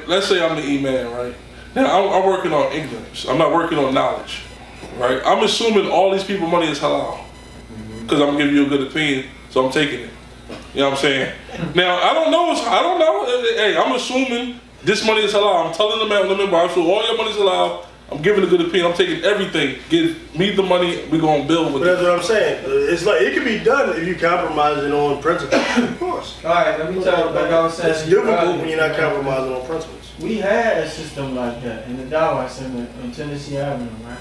right? Let's say I'm the E-man, right? Now I'm working on ignorance. I'm not working on knowledge, right? I'm assuming all these people money is halal because I'm giving you a good opinion, so I'm taking it. You know what I'm saying? Now I don't know. Hey, I'm assuming this money is halal. I'm telling the member, I'm sure all your money is halal. I'm giving a good opinion. I'm taking everything. Give me the money. We're gonna build with it. That's what I'm saying. It's like it can be done if you compromising on principles. Of course. All right, let me tell you. Like I was saying, it's difficult when you're not compromising on principles. We had a system like that in the Dawah Center on Tennessee Avenue, right?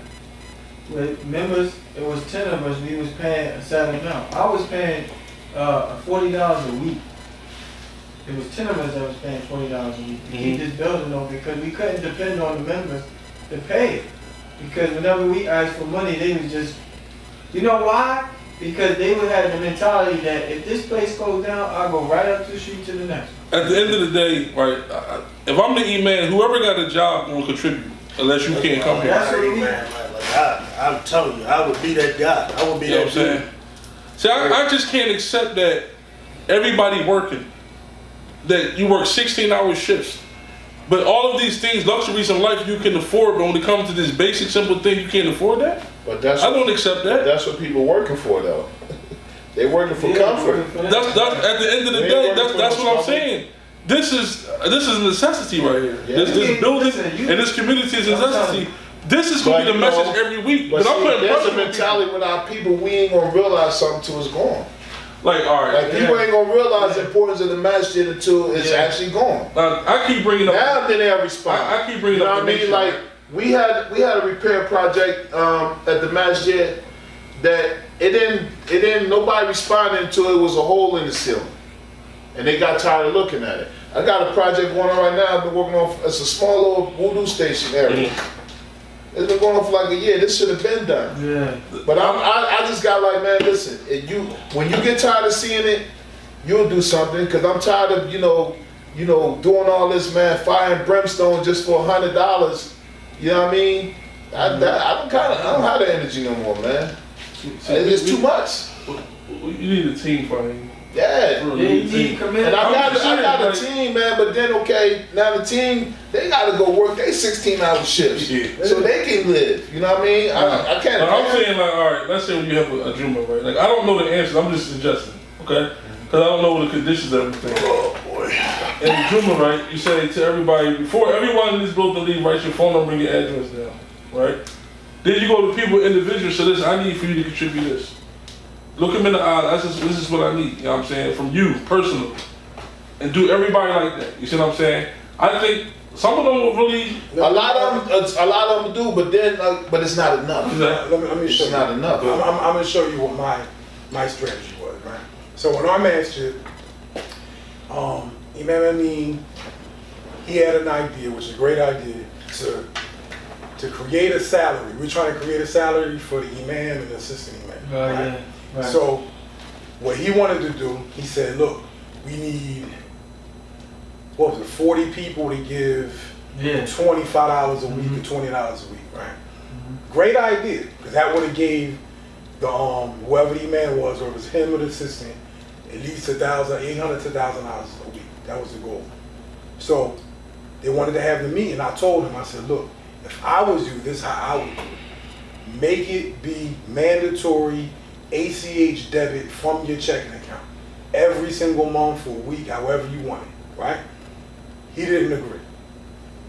With members, it was 10 of us. We was paying a certain amount. I was paying $40 a week. It was 10 of us that was paying $40 a week to keep this building on because we couldn't depend on the members to pay it. Because whenever we asked for money, they was just, you know why? Because they would have the mentality that if this place goes down, I'll go right up the street to the next one. At the end of the day, right, if I'm the E-man, whoever got a job will contribute, unless you can't come here. I'm telling you, I would be that guy. I would be that dude. See, I just can't accept that everybody working, that you work 16-hour shifts. But all of these things, luxuries in life, you can afford. But when it comes to this basic, simple thing, you can't afford that. But that's I don't accept that. That's what people working for, though. They're working for comfort. That's at the end of the day. That's what I'm saying. This is a necessity right here. Yeah. This building and this community is a necessity. This is gonna be the message every week. But there's a mentality when our people, we ain't gonna realize something till it's gone. Like, all right. Like, people ain't gonna realize the importance of the masjid until it's actually gone. I keep bringing up. Now then they'll respond. I keep bringing up. You know what I mean? Like, we had a repair project at the masjid that it didn't nobody responded until it was a hole in the ceiling, and they got tired of looking at it. I got a project going on right now. I've been working on. It's a small little voodoo station area. It's been going on for like a year. This should have been done. Yeah. But I just got like, man, listen. When you get tired of seeing it, you'll do something. Cause I'm tired of doing all this, man, fire and brimstone just for $100. You know what I mean? I don't have the energy no more, man. It's too much. You need a team for it. Yeah, you need and I got a team, man. But then, okay, now the team, they gotta go work. They 16-hour shifts, so they can live. You know what I mean? I can't. I'm saying, like, all right, let's say when you have a Juma, right? Like, I don't know the answers. I'm just suggesting, okay? Because I don't know the conditions of everything. Oh boy. And the Juma, right? You say to everybody before everyone in this building leave, write your phone number and your address down, right? Then you go to people individually. So listen, I need for you to contribute this. Look them in the eye. This is what I need. You know what I'm saying? From you personally, and do everybody like that. You see what I'm saying? I think some of them will really. A lot of them do, but then, but it's not enough. Let me show you. It's not enough. I'm gonna show you what my strategy was, right? So when our masjid, Imam Faheem, he had an idea, which is a great idea, to create a salary. We're trying to create a salary for the imam and the assistant imam. Right? Yeah. Right. So what he wanted to do, he said, look, we need, 40 people to give $25 a week or $20 a week, right? Mm-hmm. Great idea, because that would have gave the whoever the man was, or it was him or the assistant, at least $800 to $1,000 a week. That was the goal. So they wanted to have the meeting. I told him, I said, look, if I was you, this is how I would do it. Make it be mandatory ACH debit from your checking account every single month or week, however you want it, right? He didn't agree.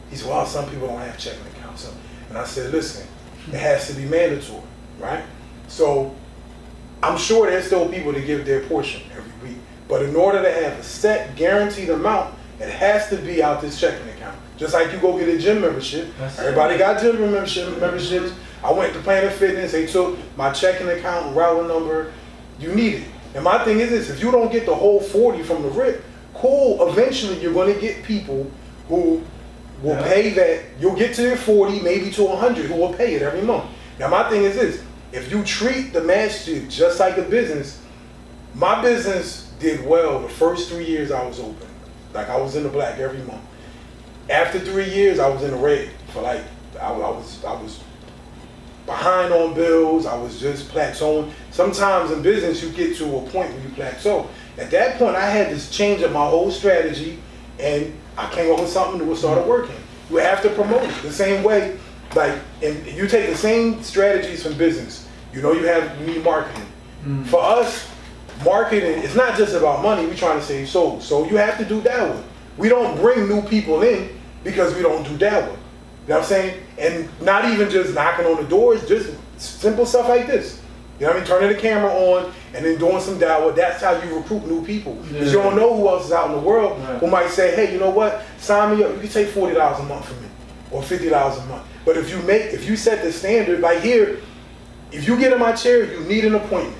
He said, well, some people don't have checking accounts. And I said, listen, it has to be mandatory, right? So I'm sure there's still people that give their portion every week, but in order to have a set guaranteed amount, it has to be out this checking account. Just like you go get a gym membership. Everybody got gym memberships. I went to Planet Fitness, they took my checking account and routing number. You need it. And my thing is this, if you don't get the whole 40 from the rip, cool, eventually you're gonna get people who will pay that. You'll get to your 40, maybe to 100, who will pay it every month. Now my thing is this, if you treat the masjid just like a business, my business did well the first 3 years I was open. Like I was in the black every month. After 3 years, I was in the red for like, I was behind on bills, I was just plateauing. Sometimes in business, you get to a point where you plateau. At that point, I had to change up my whole strategy, and I came up with something that started working. You have to promote it the same way. Like, and you take the same strategies from business. You need marketing. For us, marketing is not just about money. We're trying to save souls. So you have to do dawah. We don't bring new people in because we don't do dawah. You know what I'm saying? And not even just knocking on the doors, just simple stuff like this. You know what I mean? Turning the camera on and then doing some dawah. That's how you recruit new people. Because you don't know who else is out in the world who might say, hey, you know what? Sign me up. You can take $40 a month from me or $50 a month. But if you set the standard, like here, if you get in my chair, you need an appointment.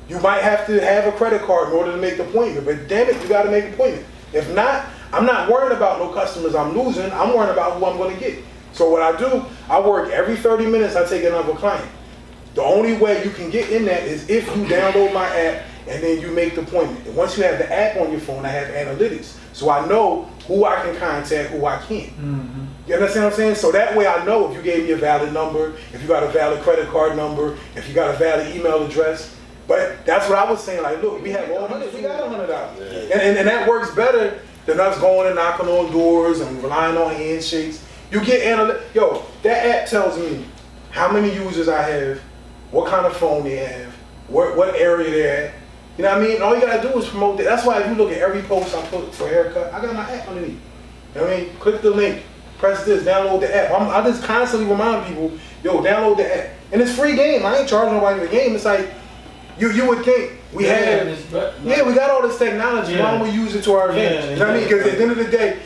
You might have to have a credit card in order to make the appointment. But damn it, you got to make an appointment. If not, I'm not worried about no customers I'm losing. I'm worried about who I'm going to get. So what I do, I work every 30 minutes, I take another client. The only way you can get in that is if you download my app and then you make the appointment. And once you have the app on your phone, I have analytics. So I know who I can contact, who I can't. You understand what I'm saying? So that way I know if you gave me a valid number, if you got a valid credit card number, if you got a valid email address. But that's what I was saying. Like, look, we have all these, we got $100. And that works better than us going and knocking on doors and relying on handshakes. You get yo, that app tells me how many users I have, what kind of phone they have, what area they're at. You know what I mean? And all you gotta do is promote that. That's why if you look at every post I put for a haircut, I got my app underneath. You know what I mean? Click the link, press this, download the app. I just constantly remind people, yo, download the app. And it's free game. I ain't charging nobody for the game. It's like, you would think we we got all this technology. Why don't we use it to our advantage? You know what I mean? Because at the end of the day,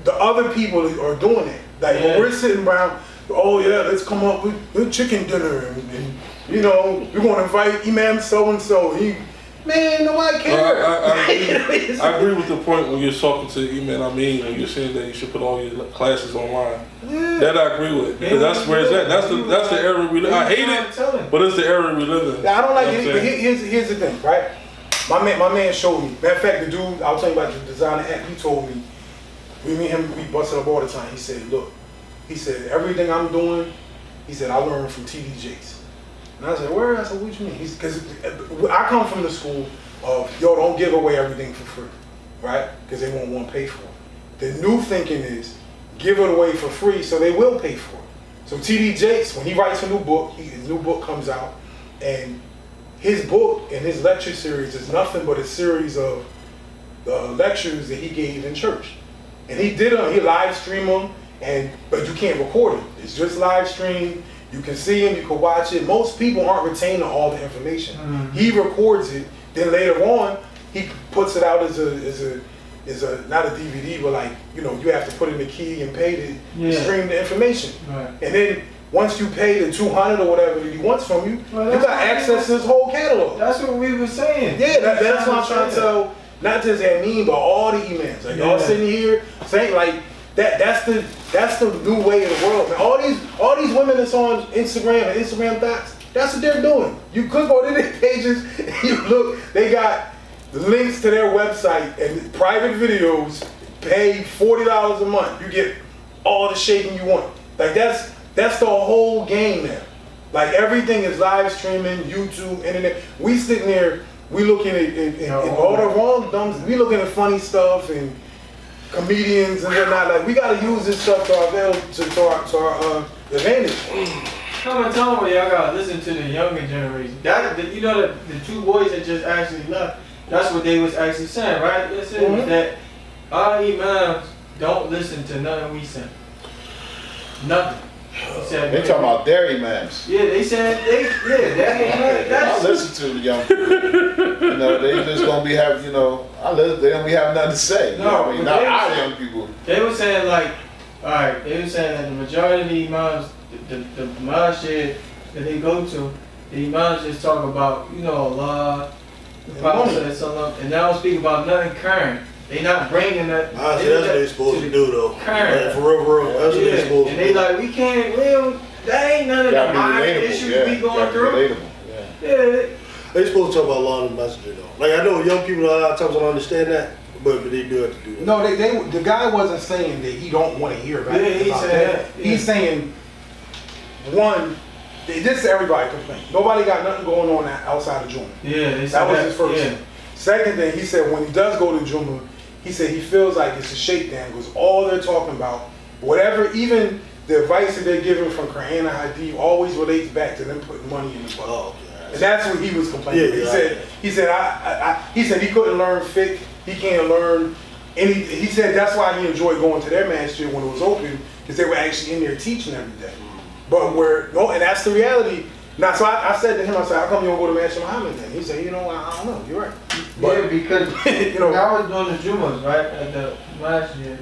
the other people are doing it. Like when we're sitting around, oh yeah, let's come up with chicken dinner, and we're going to invite Imam so and so. Man, nobody cares. I agree with the point when you're talking to Imam when you're saying that you should put all your classes online. That I agree with, because that's where it's at. That's the era we live. I hate it, but it's the era we live in. I don't like it. But here's the thing, right? My man showed me. Matter of fact, the dude I was telling you about the designer app. He told me. Me and him, we busted up all the time. He said, look, everything I'm doing, he said, I learned from TD Jakes. And I said, where? I said, what you mean? Because I come from the school of, yo, don't give away everything for free, right? Because they won't want to pay for it. The new thinking is, give it away for free so they will pay for it. So TD Jakes, when he writes a new book, his new book comes out, and his book and his lecture series is nothing but a series of lectures that he gave in church. And he live stream them, but you can't record it. It's just live stream. You can see him, you can watch it. Most people aren't retaining all the information. He records it, then later on, he puts it out as a not a DVD, but like, you have to put in the key and pay to stream the information. Right. And then once you pay the $200 or whatever that he wants from you, you got access to his whole catalog. That's what we were saying. Yeah, that's what I'm trying to tell. Not just Haneef, but all the imams. Like y'all sitting here saying like that's the new way of the world, man. All these women that's on Instagram and Instagram thoughts, that's what they're doing. You could go to their pages and you look, they got links to their website and private videos, pay $40 a month. You get all the shaping you want. Like that's the whole game now. Like everything is live streaming, YouTube, internet. We sitting there. We looking at all the wrong dumbs. We looking at funny stuff and comedians and whatnot. Like we gotta use this stuff to our advantage. Come and tell me, y'all gotta listen to the younger generation. The two boys that just actually left. That's what they was actually saying, right? They said that our imams don't listen to nothing we say. Nothing. They talking about their imams. Yeah, they said I listen to the young people. They just gonna be having, they don't be having nothing to say. No, I mean, not our young people. They were saying they were saying that the majority of the imams, the masjid that they go to, the imams just talk about, Allah, the Prophet, and they don't speak about nothing current. They not bringing that. That's what they supposed to do though. Like, for real. That's what they supposed to do. And they like, that ain't none of the minor issues we going through. Yeah. They supposed to talk about law in the Masjid though. Like I know young people a lot of times don't understand that, but they do have to do that. No, the guy wasn't saying that he don't want to hear about it. He's saying, one, this is everybody complain. Nobody got nothing going on outside of Juma. Yeah, that was his first thing. Second thing, he said when he does go to Juma, he said he feels like it's a shakedown because all they're talking about, whatever, even the advice that they're giving from Quran and Hadith always relates back to them putting money in the bucket. Oh, And that's what he was complaining. He said he couldn't learn fiqh. He can't learn any. He said that's why he enjoyed going to their masjid when it was open because they were actually in there teaching every day. But and that's the reality. Now, so I said to him, I said, how come you don't go to Masjid Muhammad then? He said, you know, I don't know. You're right. But, yeah, because you know, when I was doing the Jumas, right, at the masjid,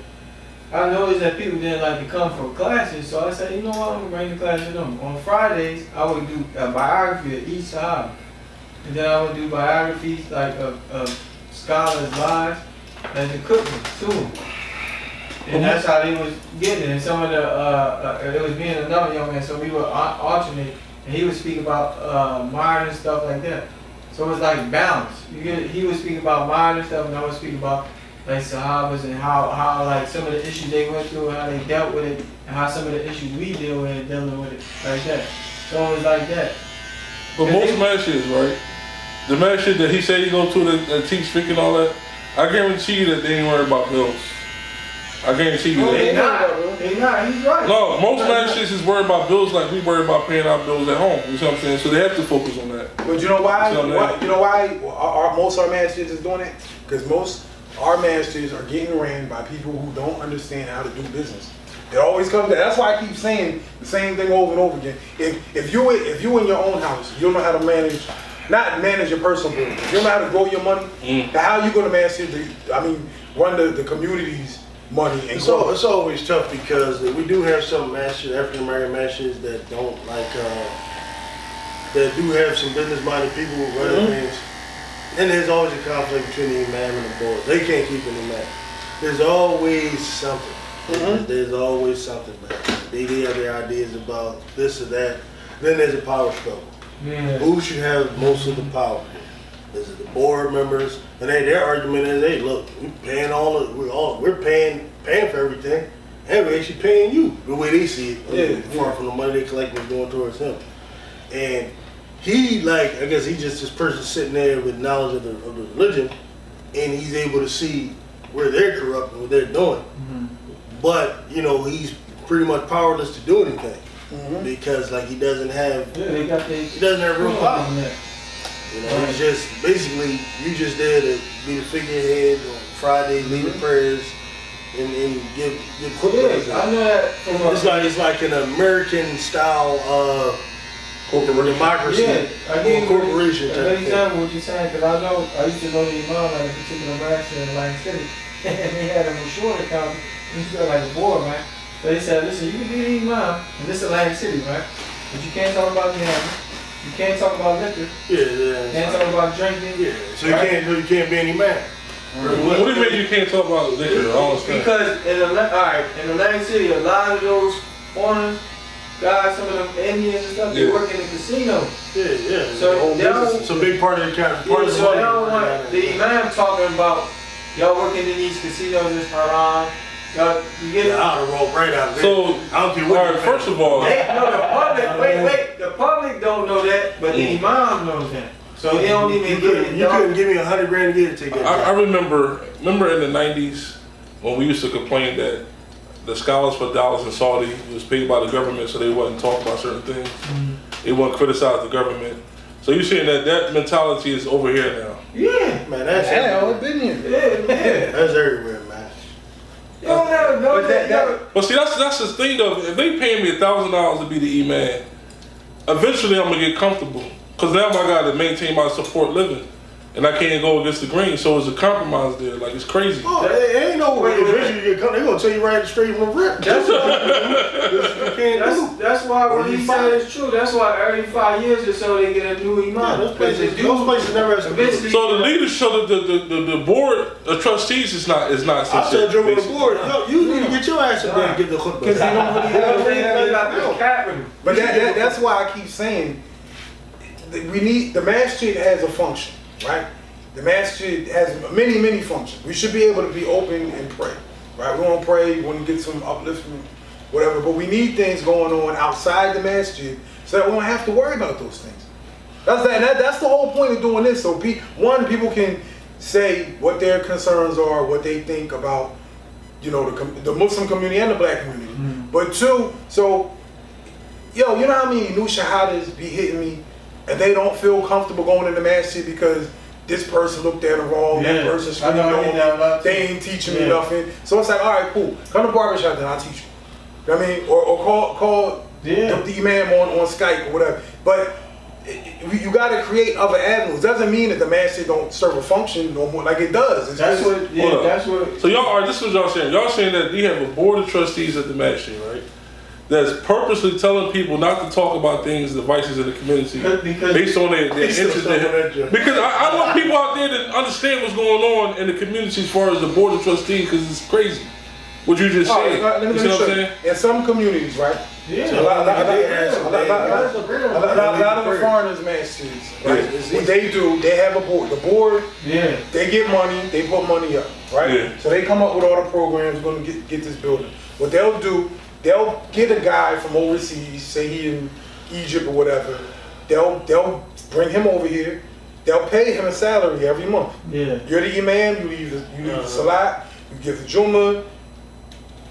I noticed that people didn't like to come for classes, so I said, you know what, I'm gonna bring the class to them. On Fridays, I would do a biography of each Sahaba. And then I would do biographies like of scholars' lives and the cooking too. And that's how they was getting it. And some of it was being another young man, so we would alternate. And he would speak about modern and stuff like that. So it was like balance. He would speak about modern stuff, and I would speak about like Sahabas and how like some of the issues they went through, how they dealt with it, and how some of the issues we deal with dealing with it like that. So it was like that. But most masjids, right? The masjid that he said he go to that teach fiqh and all that, I guarantee you that they ain't worried about bills. I guarantee you that. They not. He's right. No, most masjids is worried about bills like we worry about paying our bills at home. You see what I'm saying? So they have to focus on that. But you know why? You know why most our masjids is doing it? Because most our masjids are getting ran by people who don't understand how to do business. It always comes to that. That's why I keep saying the same thing over and over again. If you in your own house, you don't know how to not manage your personal business. If you don't know how to grow your money, then how are you going to run the community's money and grow? It's always tough because we do have some masters, African American masters that don't like, that do have some business-minded people who run things. And there's always a conflict between the imam and the board. They can't keep an imam. There's always something. There's always something, man. They have their ideas about this or that. Then there's a power struggle. Yeah. Who should have most of the power here? Is it the board members? And their argument is, hey, look, we're paying for everything, and we're actually paying you the way they see it. Far from the money they collecting is going towards him. And he, I guess he's just this person sitting there with knowledge of the religion, and he's able to see where they're corrupt and what they're doing. But, he's pretty much powerless to do anything because, he doesn't have real power. He's just basically you just there to be the figurehead on Friday, lead the prayers, and give quotas. I know that. It's like an American style democracy or corporation type thing. Exactly what you're saying, because I used to know the imam at a particular master in Atlantic City, and they had a short account. He's got like a board, right? So they said, listen, you can be the imam in this Atlantic City, right? But you can't talk about gambling. You can't talk about liquor. You can't talk about drinking. So you can't be any man. What do you mean you can't talk about liquor? Because in Atlantic City, a lot of those foreigners, guys, some of them Indians and stuff, they work in the casino. So it's a big part of the country. So they don't want the imam talking about y'all working in these casinos is haram. You get out of roll right out there. So I don't care what. First of all, the public don't know that, but the imam knows that. So he don't even get it. You couldn't give me $100 grand to get a ticket. I remember in the 90s when we used to complain that the scholars for dollars in Saudi was paid by the government, so they wouldn't talk about certain things. They wouldn't criticize the government. So you're saying that mentality is over here now? Yeah, man, that's it's been here. Yeah. That's everywhere, man. You don't never know that. But see, that's the thing though. If they pay me $1,000 to be the imam, eventually I'm gonna get comfortable. Cause now I gotta maintain my support living, and I can't go against the grain. So it's a compromise there. It's crazy. Oh, there ain't no way eventually you get comfortable. They gonna tell you right straight from the rip. That's why what he said is true. That's why every 5 years or so they get a new imam. Yeah, those places never have to. So the leadership, the board of trustees is not. I said you're on the board. Yo, you need to get your ass up there and get the khutbah. Because they don't really have But that's why I keep saying the masjid has a function, right? The masjid has many functions. We should be able to be open and pray, right? We want to pray, we want to get some upliftment, whatever. But we need things going on outside the masjid so that we don't have to worry about those things. That's the whole point of doing this. So people can say what their concerns are, what they think about, you know, the Muslim community and the black community. But two, so, yo, you know how many new shahadas be hitting me and they don't feel comfortable going in the masjid because this person looked at them wrong, that person screamed on me, they ain't teaching me nothing. So it's like, all right, cool, come to Barbershop, then I'll teach you. You know what I mean? Or call the imam on Skype or whatever. But you got to create other avenues. Doesn't mean that the masjid don't serve a function no more, like it does. It's that's just, what. That's what. So y'all are. This is what y'all saying. Y'all saying that you have a board of trustees at the masjid, right? That's purposely telling people not to talk about things, the vices of the community, based on their interest. Because I want people out there to understand what's going on in the community as far as the board of trustees, because it's crazy what you just said. Let me you know what I'm saying? In some communities, right? Yeah. A lot of the foreigners' masjids, right? What they do, they have a board. The board, they get money, they put money up, right? Yeah. So they come up with all the programs going to get this building. What they'll do, they'll get a guy from overseas, say he in Egypt or whatever. They'll bring him over here. They'll pay him a salary every month. Yeah. You're the imam. You leave the salat. You give the Jummah.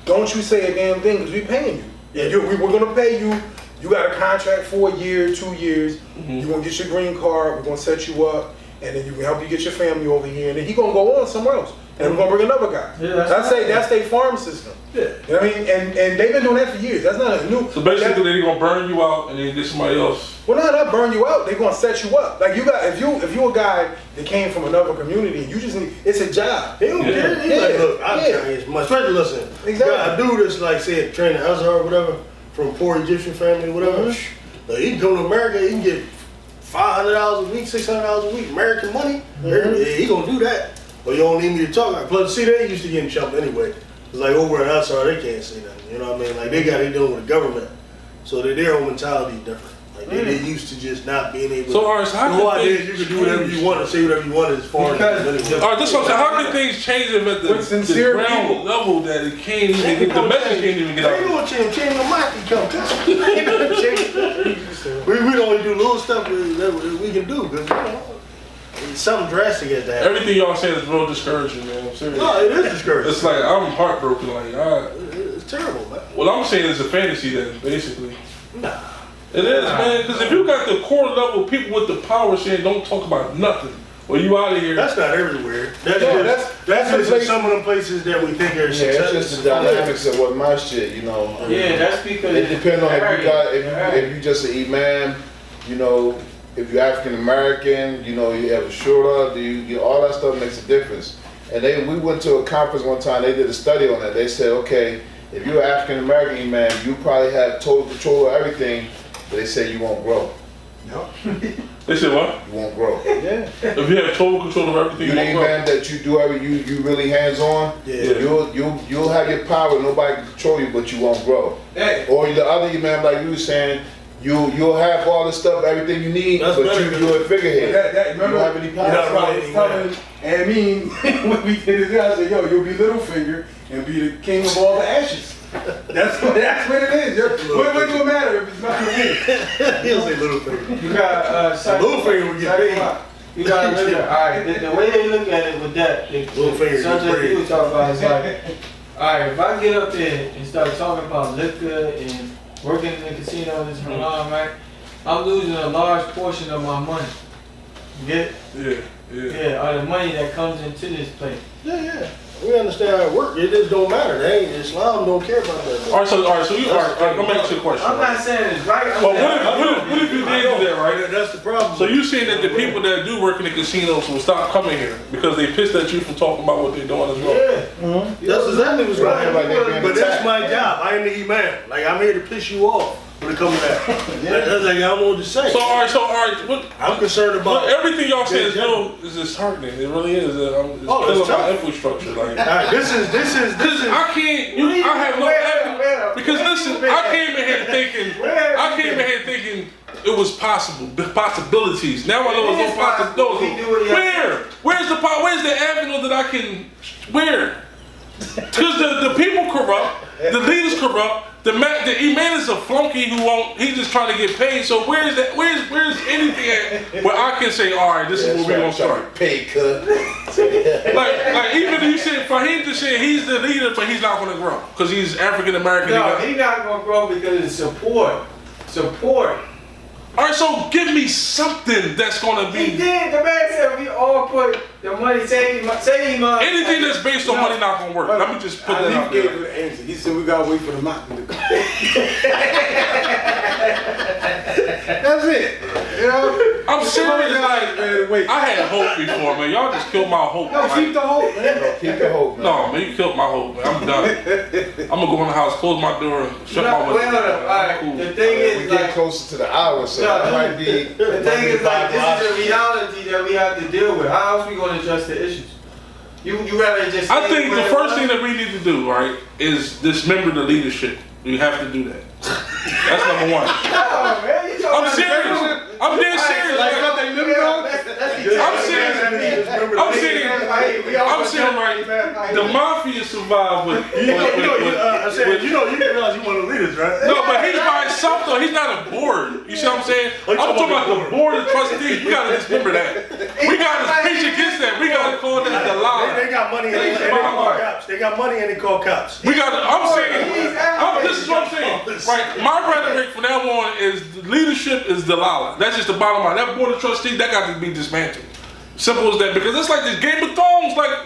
Don't you say a damn thing because we're paying you. Yeah. We're gonna pay you. You got a contract for a year, 2 years. You're gonna get your green card. We're gonna set you up, and then you can help you get your family over here. And then he gonna go on somewhere else. And we're gonna bring another guy. Yeah, that's their farm system. Yeah. You know what I mean? And they've been doing that for years. That's not a new. So basically, they're gonna burn you out and then get somebody else. Well, not burn you out. They're gonna set you up. Like you got, if you a guy that came from another community, you just need. It's a job. He don't care. He's like, look, I'm telling you, my friend, listen. Exactly. Yeah, a dude that's like, say, trained at Azhar or whatever, from poor Egyptian family, or whatever. Like, he can come to America. He can get $500 a week, $600 a week, American money. Yeah, he gonna do that. But you don't need me to talk. Plus, see, they used to get in trouble anyway. It's like over in Azhar, they can't say nothing. You know what I mean? Like they dealing with the government, so their own mentality is different. Like they used to just not being able. So, all right, so how can you can do whatever you want and say whatever you want as far as. All right, this what I'm saying. How can things change if at the ground level that it can't even get, the message can't even get out? Ain't no change. Change the mic can come. Ain't no change. We only do little stuff that we can do because something drastic has to happen. Everything y'all saying is real discouraging, man. I'm serious. No, it is discouraging. It's like I'm heartbroken. Like, it's terrible, man. Well, I'm saying it's a fantasy then, basically. Nah. It is, man. Because if you got the core level people with the power saying don't talk about nothing, well, you out of here. That's not everywhere. That's just some of the places that we think are successful. It's just the dynamics of what Masjid, you know. Yeah, that's because it depends on if you just an imam, you know. If you're African American, you know, you have a shura, all that stuff makes a difference. And we went to a conference one time, they did a study on that. They said, okay, if you're African American imam, you probably have total control of everything, but they say you won't grow. No. They said what? You won't grow. Yeah. If you have total control of everything, you won't grow. You're the imam that you do everything, you really hands on. Yeah. You'll have your power, nobody can control you, but you won't grow. Hey. Or the other imam, like you were saying, you'll have all the stuff, everything you need, but you're a figurehead. Remember, you don't have any power. That's what I was telling Amin when we did this. I said, yo, you'll be Littlefinger and be the king of all the ashes. That's what it is. What do it matter if it's not you? He'll say Littlefinger. You got Littlefinger will get paid. You gotta look at alright. The way they look at it with that, something people talk about is like, alright, if I get up there and start talking about liquor and working in the casino in this haram, right? I'm losing a large portion of my money. You get it? Yeah, or the money that comes into this place. Yeah. We understand how it works. It just don't matter. Islam don't care about that. All right, so I'm gonna ask you a question. I'm not saying it's right. But what if you did do that, right? That's the problem. So you saying that the people that do work in the casinos will stop coming here because they pissed at you for talking about what they're doing as well? Yeah. That's exactly what's right. But that's my job. I am the imam. Like, I'm here to piss you off when it comes to that. That's like I don't know what to say. So all right. I'm concerned about everything y'all say is disheartening. It really is. It's killing my infrastructure. Like this is. I can't. I have no evidence because listen. I came in here thinking it was possibilities. Now I know there's no possibilities. Where's the avenue that I can? Where? Because the people corrupt, the leaders corrupt. The imam is a flunky who won't. He's just trying to get paid. So where's that? Where's anything at where I can say, all right, this is where we're gonna start. Pay cut. like even you said, Faheem just said he's the leader, but he's not gonna grow because he's African American. No, he's not gonna grow because it's support. Support. All right, so give me something that's gonna be. He did. The man said we all put the money. Say Anything that's based on money not gonna work. Let me just put that out gave there. you the answer. He said we gotta wait for the mountain to come. That's it. You know? I'm serious. Like, Man, wait. I had hope before, man. Y'all just killed my hope. No, Like, keep the hope, man. Keep the hope, man. no, man, you killed my hope, man. I'm done. I'm gonna go in the house, close my door, and shut my window. Well, all right. Cool. The thing We is, get like, closer to the hour, so that might be. the thing is, like, this is the reality that we have to deal with. How else we gonna address the issues? You rather just. I think the where it first was? thing that we need to do, right, is dismember the leadership. You have to do that. That's number one. No, man, you talking I'm about serious. I'm dead serious. Like Like, what they live on? I'm serious. I'm saying right. The mafia survived with. I said, you didn't realize you one of the leaders, right? No, but he's by himself though. He's not a board. You see what I'm saying? I'm talking about the board of trustees. We gotta dismember that. We gotta preach against that. We gotta call that the lie. They got money and they call cops. They got money and they call cops. We gotta. I'm saying. This is what I'm saying. Right. My rhetoric from now on is leadership is Delilah. That's just the bottom line. That board of trustees that got to be dismantled. Simple as that, because it's like this Game of Thrones, like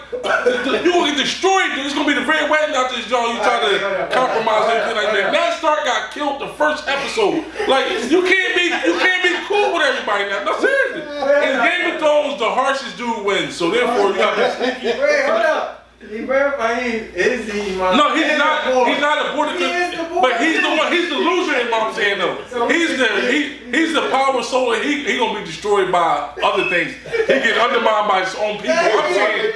you gonna get destroyed. It's gonna be the red wedding out this joint. You try to compromise everything like that. Ned Stark got killed the first episode. Like you can't be cool with everybody now. No, seriously. In Game of Thrones, the harshest dude wins. So therefore, you got to sneaky. Wait, hold up. Imam Faheem is the imam. No, he's not. He's not a board of but he's the one. He's the loser. In what I'm saying though, he's the power soul, and he gonna be destroyed by other things. He get undermined by his own people. I'm saying.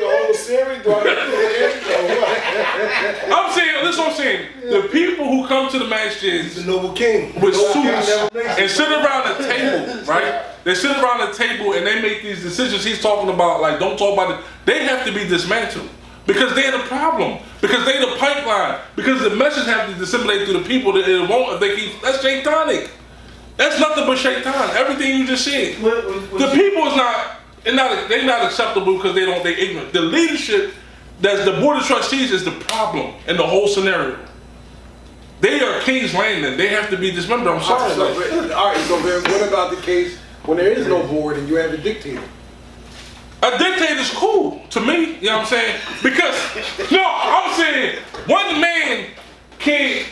I'm saying. Listen, what I'm saying. The people who come to the masjid, The noble king. with suits and sit around the table, right? They sit around the table and they make these decisions. He's talking about like, don't talk about it. They have to be dismantled. Because they're the problem. Because they're the pipeline. Because the message has to disseminate to the people that it won't if they keep. That's shaitanic. That's nothing but shaitan. Everything you just said. The people is not. They're not acceptable because they ignorant. The leadership, that's the board of trustees, is the problem in the whole scenario. They are King's Landing. They have to be dismembered. I'm sorry. All right, so then what about the case when there is no board and you have a dictator? A dictator's cool to me, you know what I'm saying? Because no, I'm saying one man can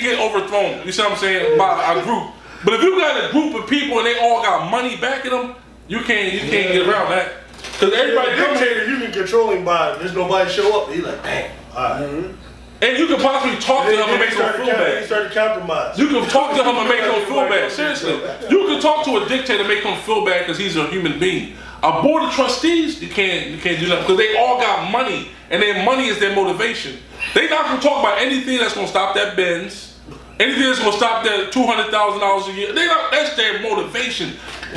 get overthrown, you see what I'm saying, by a group. But if you got a group of people and they all got money backing them, you can't get around that. Because everybody comes here, You can control him by there's nobody show up. He's like, damn. All right. and you can possibly talk to him and make him feel He bad. started compromise. You can talk to him and make him feel bad. Seriously, you can talk to a dictator and make him feel bad because he's a human being. A board of trustees, you can't do that because they all got money, and their money is their motivation. They not gonna talk about anything that's gonna stop that Benz, anything that's gonna stop that $200,000 a year. That's their motivation.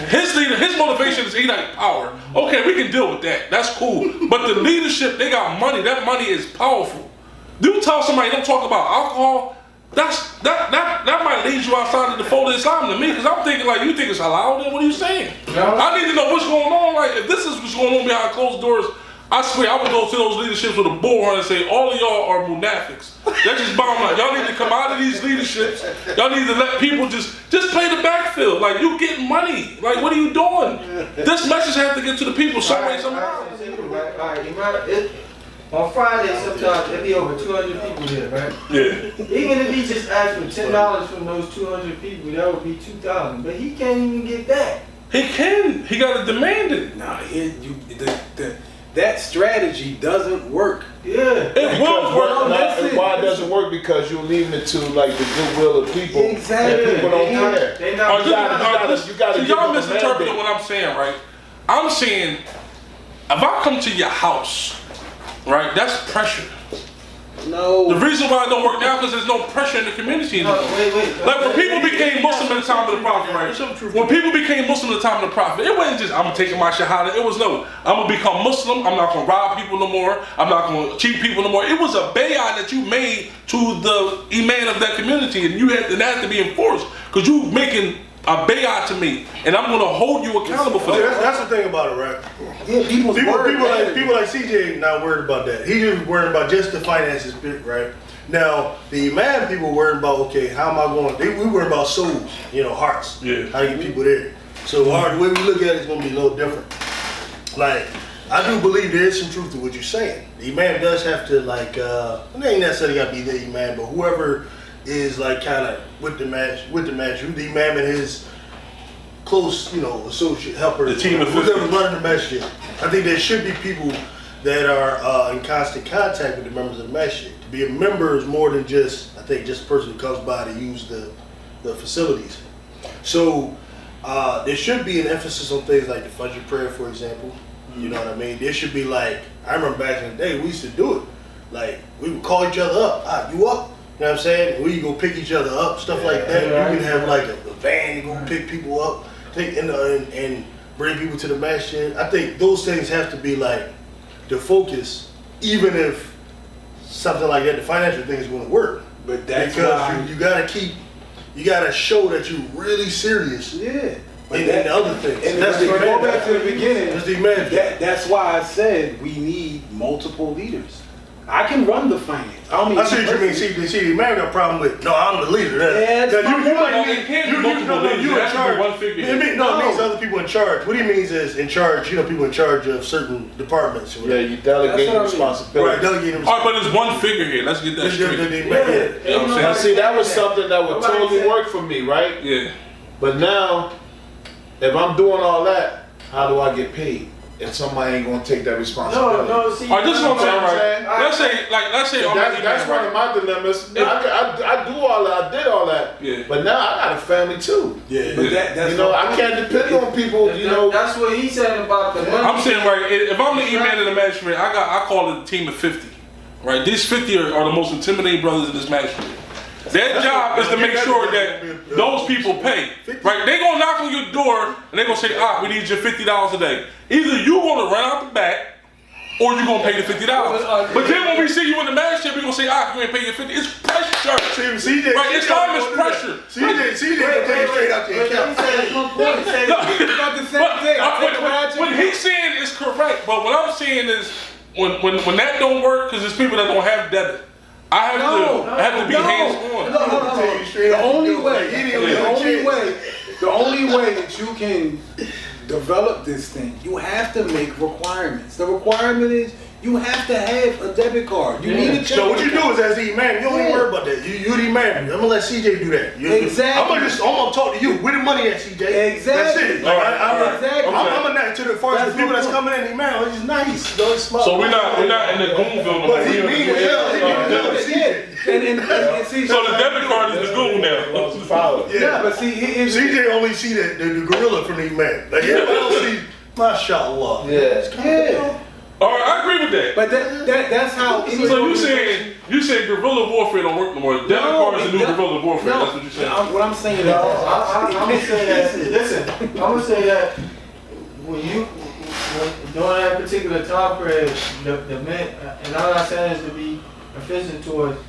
His motivation is he like power. Okay, we can deal with that. That's cool. But the leadership, they got money. That money is powerful. You tell somebody don't talk about alcohol. That might lead you outside of the fold of Islam to me, because I'm thinking like, you think it's halal, then what are you saying? No. I need to know what's going on. Like, if this is what's going on behind closed doors, I swear I would go to those leaderships with a bullhorn and say, all of y'all are munafiqs. That's just bottom line. Y'all need to come out of these leaderships. Y'all need to let people just play the backfield. Like, you getting money. Like, what are you doing? This message has to get to the people some way, somehow. On Friday, sometimes there'll be over 200 people there, right? Yeah. Even if he just asked for $10 from those 200 people, that would be $2,000. But he can't even get that. He can. He got to demand it. Nah, that strategy doesn't work. Yeah. It will work. And why it doesn't work? Because you're leaving it to like the goodwill of people. Exactly. And people don't care. They not. Y'all misinterpreting what I'm saying, right? I'm saying, if I come to your house, right, that's pressure. No. The reason why it don't work now because there's no pressure in the community anymore. Wait. Like when people became Muslim at the time of the Prophet, right? When people became Muslim at the time of the Prophet, it wasn't just I'm taking my shahada. It was no, I'm gonna become Muslim. I'm not gonna rob people no more. I'm not gonna cheat people no more. It was a bay'ah that you made to the imam of that community, and that had to be enforced because you making a bay'ah to me, and I'm gonna hold you accountable for that. That's the thing about it, right? Yeah, people like CJ ain't not worried about that. He just worried about just the finances bit, right? Now the imam people worried about, okay, how am I going? We worry about souls, hearts. Yeah. How to get people there. So the way we look at it is gonna be a little different. Like, I do believe there is some truth to what you're saying. The imam does have to it ain't necessarily gotta be the imam, but whoever is like kind of with the match, the imam and his close, associate helpers, the team of whoever's running the masjid. I think there should be people that are in constant contact with the members of the masjid. To be a member is more than just a person who comes by to use the facilities. So there should be an emphasis on things like the Fajr prayer, for example. You know what I mean? There should be I remember back in the day we used to do it. Like we would call each other up. You up? You know what I'm saying? We go pick each other up, stuff like that. You can have like a van to go pick people up, and bring people to the masjid. I think those things have to be like the focus, even if something like that, the financial thing is going to work. But that's because why you gotta show that you're really serious. Yeah. And the other things. And that's go back to the beginning. That's the imam. That's why I said we need multiple leaders. I can run the finance. I see what you mean. See, the man got a problem with. No, I'm the leader. Yeah, you in charge. One figure. It means other people in charge. What he means is in charge. People in charge of certain departments. Yeah, you delegate responsibility. Right, delegating All right, but there's one figure here. Let's get that straight. Yeah. You know what I'm Now, saying? see, that was something that would totally work for me, right? Yeah. But now, if I'm doing all that, how do I get paid? If somebody ain't gonna take that responsibility. No, see. All right, this is what I'm saying, right? Alright. Let's say, that's one of my dilemmas. I do all that. I did all that. Yeah. But now I got a family too. Yeah. But that's I can't depend on people. That's what he said about the money. I'm saying, right, if I'm the imam in the magistrate, I call it a team of 50. Right? These 50 are the most intimidating brothers in this magistrate. Their job is to make sure that those people pay. Right? They're going to knock on your door and they're going to say, we need your $50 a day. Either you're going to run out the back or you're going to pay the $50. But then when we see you in the magistrate, we're going to say, you ain't pay your 50. It's pressure. CJ, right? Islam is pressure. CJ will take you straight out your account. What he's saying is correct, but what I'm saying is when that don't work, because there's people that don't have debit. I have to be hands on. The only way that you can develop this thing, you have to make requirements. The requirement is you have to have a debit card. You need a check. So what you do is, as the imam, you don't even worry about that. You the imam. I'm gonna let CJ do that. Exactly. I'm gonna talk to you. Where the money at, CJ? Exactly. That's it. Exactly. I'm not to the first the people that's coming in the imam. It's just nice. It's smart. So we're not in the goon building. But he means So the debit card is the goon now. Yeah, but see, CJ only see the gorilla from the imam. Like everybody else see, mashallah. Yeah. All right, I agree with that. But that's how. So you saying guerrilla warfare don't work no more? Debit card is the new guerrilla warfare. That's what you're saying. What I'm saying is, I'm gonna say that. Listen, I'm gonna say that when during that particular time period, the men, and I'm not saying this to be offensive towards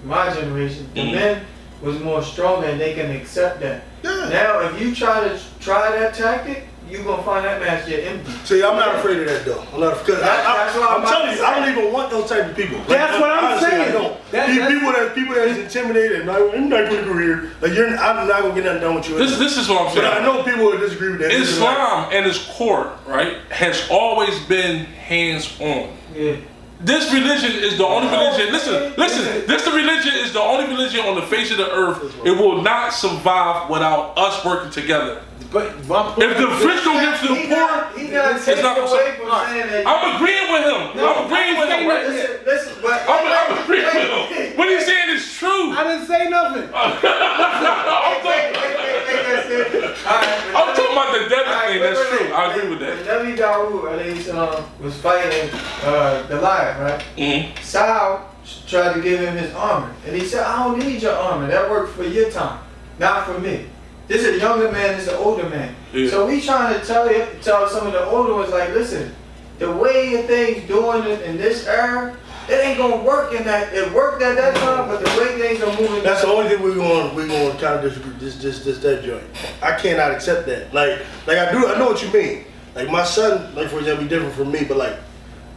my generation, the men was more stronger and they can accept that. Yeah. Now, if you try that tactic, you're gonna find that masjid empty. See, I'm not afraid of that though. I'm not because I'm telling you, I don't even want those type of people. That's what I'm saying. I don't. People that's intimidated. I'm not going to go here. I'm not going to get nothing done with you. This is what I'm saying. But I know people would disagree with that. Islam at its core, right, has always been hands on. Yeah. This religion is the only religion. Listen. This religion is the only religion on the face of the earth. It will not survive without us working together. But if the rich don't give to the poor, it's not going to survive. I'm agreeing with him. I'm agreeing with him. Listen, but I'm agreeing with him. What he's saying is true. I didn't say nothing. I'm talking about the debit thing. That's true. I agree with that. Nabi Dawood was fighting Goliath, right? Mm-hmm. Saul tried to give him his armor. And he said, I don't need your armor. That worked for your time, not for me. This is a younger man, this is an older man. Yeah. So we trying to tell some of the older ones, like, listen, the way things doing it in this era, it ain't gonna work in that. It worked at that time, but the way things are moving. That's the only thing we're going to kind of disagree. This that joint. I cannot accept that. Like I know what you mean. Like my son, like for example, be different from me, but like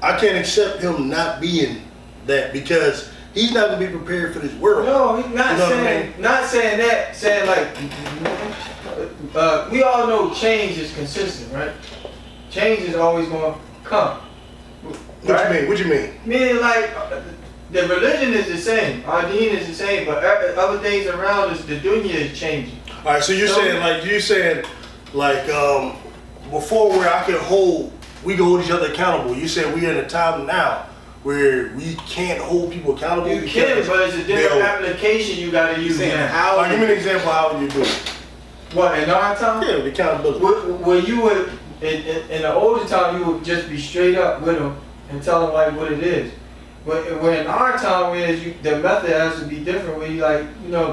I can't accept him not being that because he's not gonna be prepared for this world. No, he's not saying. I mean? Not saying that. Saying like we all know change is consistent, right? Change is always gonna come. Right? What you mean? Meaning like the religion is the same, our deen is the same, but other things around us, the dunya is changing. All right, so you're saying before where we can hold each other accountable. You said we are in a time now where we can't hold people accountable. You can, but it's a different application you got to use. How? Give me an example. How would you do it? What, in our time? Yeah, the accountability. Where you would in the older time, you would just be straight up with them and tell them like what it is. But in our time, the method has to be different. Where you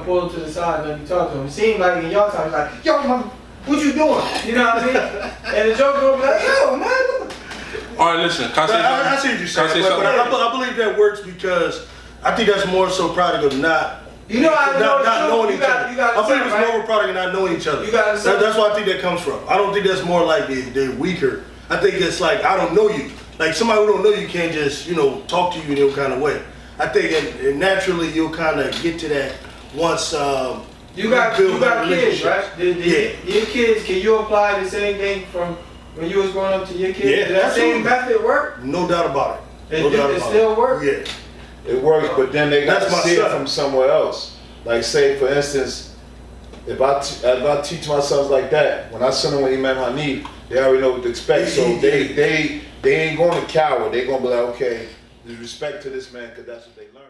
pull them to the side and then you talk to them. It seems like in your time, it's like, yo, mama, what you doing? You know what I mean? And the joker will be like, yo, man. All right, listen. I see what you're saying, but I believe that works because I think that's more so product of not knowing each other. I believe it's more of a product of not knowing each other. That's why I think that comes from. I don't think that's more like they're weaker. I think it's like I don't know you. Like somebody who don't know you can't just talk to you in any kind of way. I think and naturally you'll kind of get to that once you got kids, right? Your kids, can you apply the same thing from when you was growing up to your kids? Yeah, did that same method work? No doubt about it. It still works? Yeah. It works, but then they got to see it from somewhere else. Like say, for instance, if I teach my sons like that, when I send them with Imam Haneef, they already know what to expect. So they ain't going to cower. They're going to be like, okay, there's respect to this man because that's what they learned.